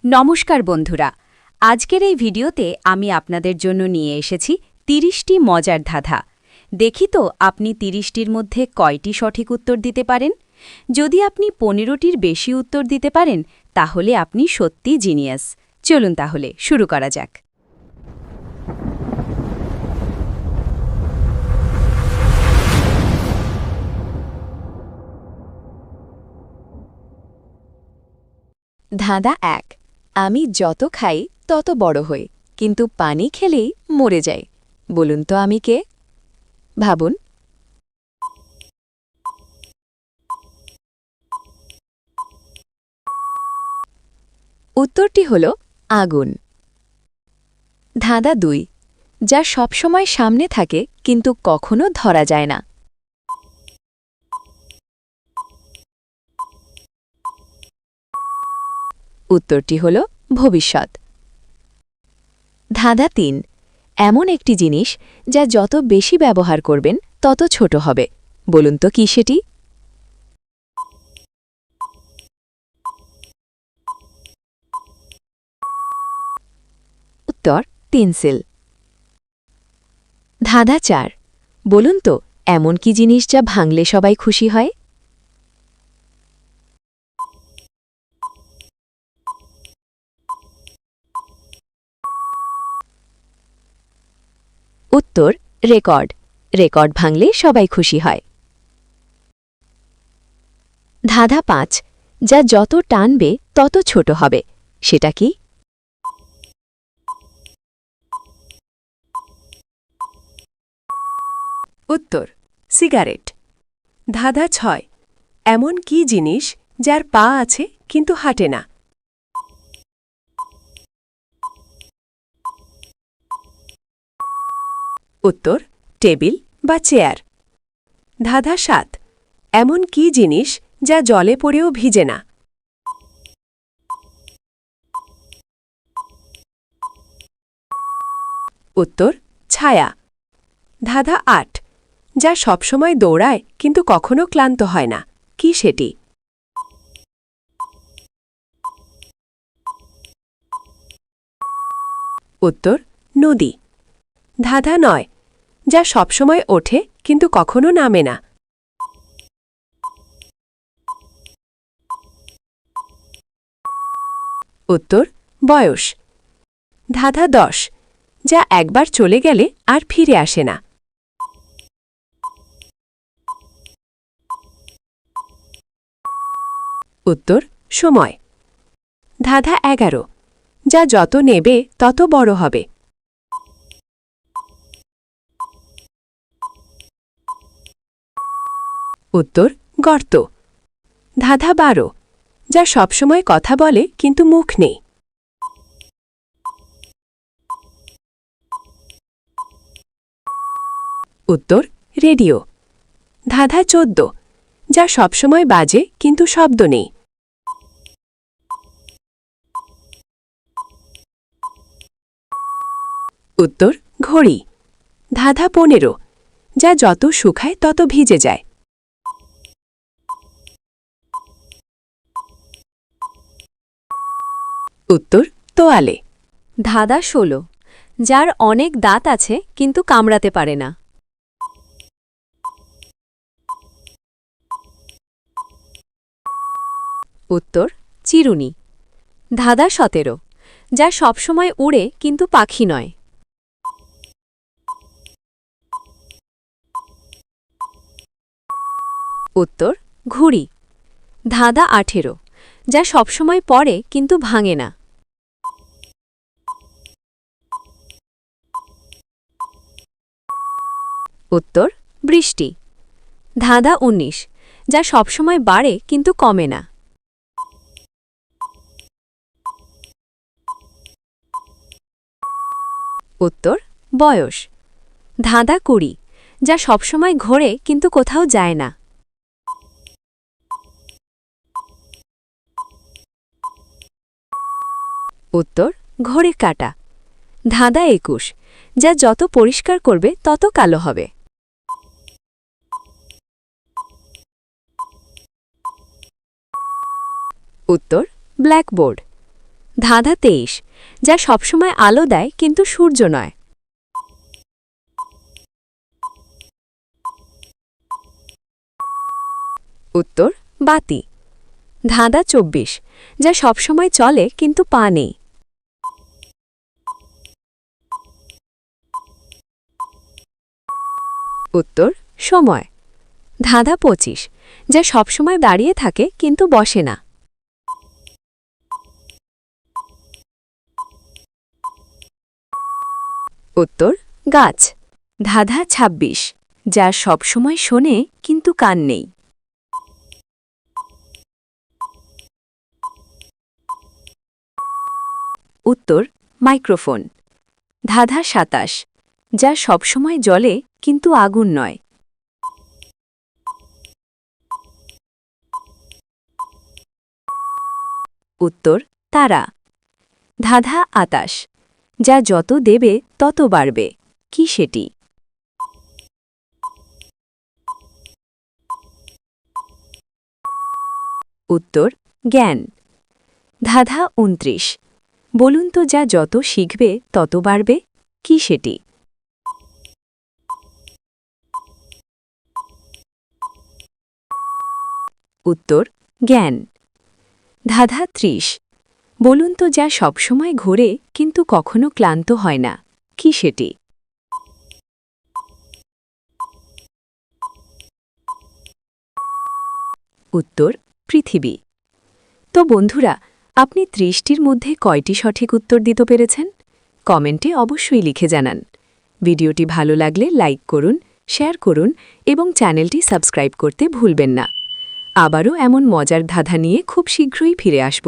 নমস্কার বন্ধুরা, আজকের এই ভিডিওতে আমি আপনাদের জন্য নিয়ে এসেছি ৩০টি মজার ধাঁধা। দেখি তো আপনি ৩০টির মধ্যে কয়টি সঠিক উত্তর দিতে পারেন। যদি আপনি ১৫টির বেশি উত্তর দিতে পারেন তাহলে আপনি সত্যি জিনিয়াস। চলুন তাহলে শুরু করা যাক। ধাঁধা ১। আমি যত খাই তত বড় হই, কিন্তু পানি খেলেই মরে যাই। বলুন তো আমি কে? ভাবুন। উত্তরটি হল আগুন। ধাঁধা ২। যা সবসময় সামনে থাকে কিন্তু কখনো ধরা যায় না। উত্তরটি হল ভবিষ্যৎ। ধাঁধা ৩। এমন একটি জিনিস যা যত বেশি ব্যবহার করবেন তত ছোট হবে। বলুন তো কি সেটি? উত্তর পেন্সিল। ধাঁধা ৪। বলুন তো এমন কি জিনিস যা ভাঙলে সবাই খুশি হয়? উত্তর রেকর্ড। রেকর্ড ভাঙলে সবাই খুশি হয়। ধাঁধা ৫। যা যত টানবে তত ছোট হবে, সেটা কি? উত্তর সিগারেট। ধাঁধা ৬। এমন কি জিনিস যার পা আছে কিন্তু হাঁটে না? উত্তর টেবিল বা চেয়ার। ধাঁধা ৭। এমন কি জিনিস যা জলে পড়েও ভিজে না? উত্তর ছায়া। ধাঁধা ৮। যা সবসময় দৌড়ায় কিন্তু কখনো ক্লান্ত হয় না, কি সেটি? উত্তর নদী। ধাঁধা ৯। যা সবসময় ওঠে কিন্তু কখনো নামে না? উত্তর বয়স। ধাঁধা ১০। যা একবার চলে গেলে আর ফিরে আসে না? উত্তর সময়। ধাঁধা ১১। যা যত নেবে তত বড় হবে? উত্তর গর্ত। ধাঁধা ১২। যা সবসময় কথা বলে কিন্তু মুখ নেই? উত্তর রেডিও। ধাঁধা ১৪। যা সবসময় বাজে কিন্তু শব্দ নেই? উত্তর ঘড়ি। ধাঁধা ১৫। যা যত শুকায় তত ভিজে যায়? উত্তর তোয়ালে। ধাঁধা ১৬। যার অনেক দাঁত আছে কিন্তু কামড়াতে পারে না? উত্তর চিরুনি। ধাঁধা ১৭। যা সবসময় উড়ে কিন্তু পাখি নয়? উত্তর ঘুড়ি। ধাঁধা ১৮। যা সবসময় পড়ে কিন্তু ভাঙে না? উত্তর বৃষ্টি। ধাঁধা ১৯। যা সবসময় বাড়ে কিন্তু কমে না? উত্তর বয়স। ধাঁধা ২০। যা সবসময় ঘোরে কিন্তু কোথাও যায় না? উত্তর ঘড়ির কাঁটা। ধাঁধা ২১। যা যত পরিষ্কার করবে তত কালো হবে? উত্তর ব্ল্যাকবোর্ড। ধাঁধা ২৩, যা সবসময় আলো দেয় কিন্তু সূর্য নয়। উত্তর বাতি। ধাঁধা ২৪, যা সবসময় চলে কিন্তু পা নেই। উত্তর সময়। ধাঁধা ২৫, যা সবসময় দাঁড়িয়ে থাকে কিন্তু বসে না। উত্তর গাছ। ধাঁধা ২৬, যা সবসময় শোনে কিন্তু কান নেই। উত্তর মাইক্রোফোন। ধাঁধা ২৭, যা সবসময় জ্বলে কিন্তু আগুন নয়। উত্তর তারা। ধাঁধা ২৮, যা যত দেবে তত বাড়বে, কি সেটি? উত্তর জ্ঞান। ধাঁধা ২৯, বলুন তো যা যত শিখবে তত বাড়বে, কি সেটি? উত্তর জ্ঞান। ধাঁধা ৩০, বলুন তো যা সবসময় ঘোরে কিন্তু কখনো ক্লান্ত হয় না, কি সেটি? উত্তর পৃথিবী। তো বন্ধুরা, আপনি ৩০টির মধ্যে কয়টি সঠিক উত্তর দিতে পেরেছেন? কমেন্টে অবশ্যই লিখে জানান। ভিডিওটি ভালো লাগলে লাইক করুন, শেয়ার করুন এবং চ্যানেলটি সাবস্ক্রাইব করতে ভুলবেন না। আবারও এমন মজার ধাঁধা নিয়ে খুব শীঘ্রই ফিরে আসব।